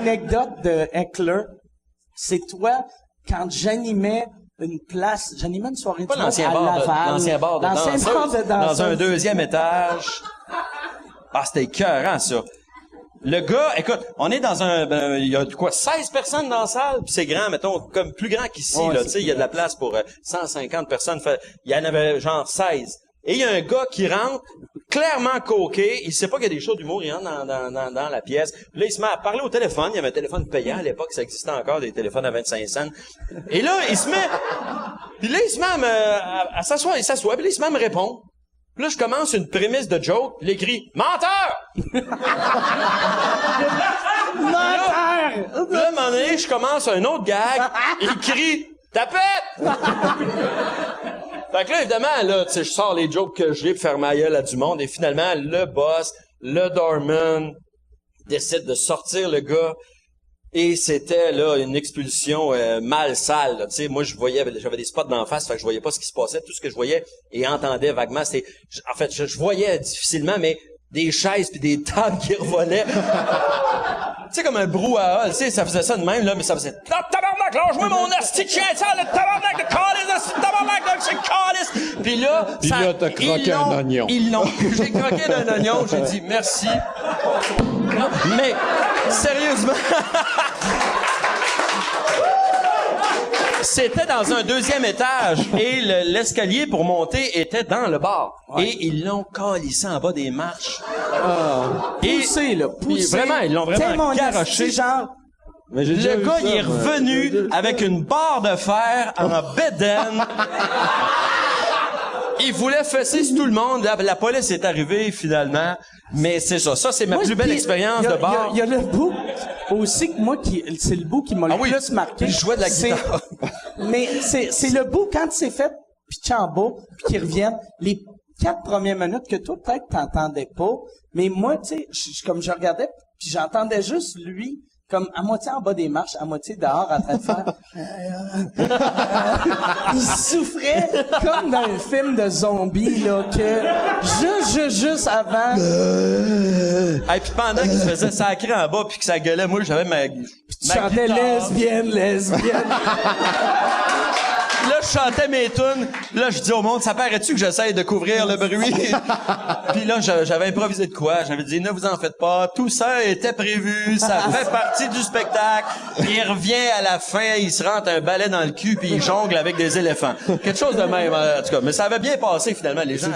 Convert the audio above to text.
anecdote de Heckler, c'est toi, quand j'animais j'animais une soirée Pas de l'ancien à bar Laval. l'ancien bar de L'ancien bar de danseuse. Dans un danseuse. 2e étage. Ah, c'était écœurant, ça. Le gars, écoute, on est dans il y a quoi, 16 personnes dans la salle, puis c'est grand, mettons, comme plus grand qu'ici, là, tu sais, il y a de la place pour 150 personnes. Il y en avait genre 16. Et il y a un gars qui rentre, clairement coqué, il sait pas qu'il y a des shows d'humour, il rentre dans la pièce. Puis là, il se met à parler au téléphone, il y avait un téléphone payant à l'époque, ça existait encore, des téléphones à 25 cents. Et là, il se met à s'asseoir, il s'assoit, puis là, il se met à me répondre. Puis là, je commence une prémisse de joke, puis il écrit « Menteur! » Menteur! Puis là, à un moment donné, je commence un autre gag, il crie « Tapette! » Fait que là, évidemment, là, tu sais, je sors les jokes que j'ai pour faire ma gueule à du monde, et finalement, le boss, le doorman, décide de sortir le gars, et c'était, là, une expulsion mal sale, tu sais. Moi, j'avais des spots d'en face, fait que je voyais pas ce qui se passait. Tout ce que je voyais et entendais vaguement, c'était... En fait, je voyais difficilement, mais des chaises puis des tables qui revolaient. Tu sais, comme un brouhaha, tu sais, ça faisait ça de même, là, mais ça faisait « Tabarnak, lâche-moi mon asti de chien, ça, le tabarnak de calice, asti de tabarnak de chien calice! » Puis là, t'as croqué un oignon. J'ai croqué d'un oignon, j'ai dit « Merci. » Mais, sérieusement... C'était dans un 2e étage et l'escalier pour monter était dans le bar. Ouais. Et ils l'ont calissé en bas des marches. Poussé. Vraiment, ils l'ont vraiment garoché. Genre... Le gars, il est revenu avec une barre de fer en bédaine. Il voulait fesser sur tout le monde. La police est arrivée, finalement. Mais c'est ça. Ça, c'est ma plus belle expérience de bar. Il y a le bout aussi que moi, c'est le bout qui m'a le plus marqué. Je jouais de la guitare. Mais c'est le bout quand c'est fait pitcher en bas, puis qu'ils reviennent. Les 4 premières minutes que toi, peut-être, t'entendais pas. Mais moi, tu sais, comme je regardais, puis j'entendais juste lui, comme à moitié en bas des marches, à moitié dehors, en train de faire... il souffrait comme dans un film de zombies, là, que juste avant... Et puis pendant qu'il se faisait sacrer en bas puis que ça gueulait, moi, j'avais ma tu chantais lesbienne. Là, je chantais mes tunes. Là, je dis au monde, ça paraît-tu que j'essaye de couvrir le bruit? Puis là, j'avais improvisé de quoi? J'avais dit, ne vous en faites pas. Tout ça était prévu. Ça fait partie du spectacle. Il revient à la fin, il se rentre un balai dans le cul puis il jongle avec des éléphants. Quelque chose de même, en tout cas. Mais ça avait bien passé, finalement. Les gens...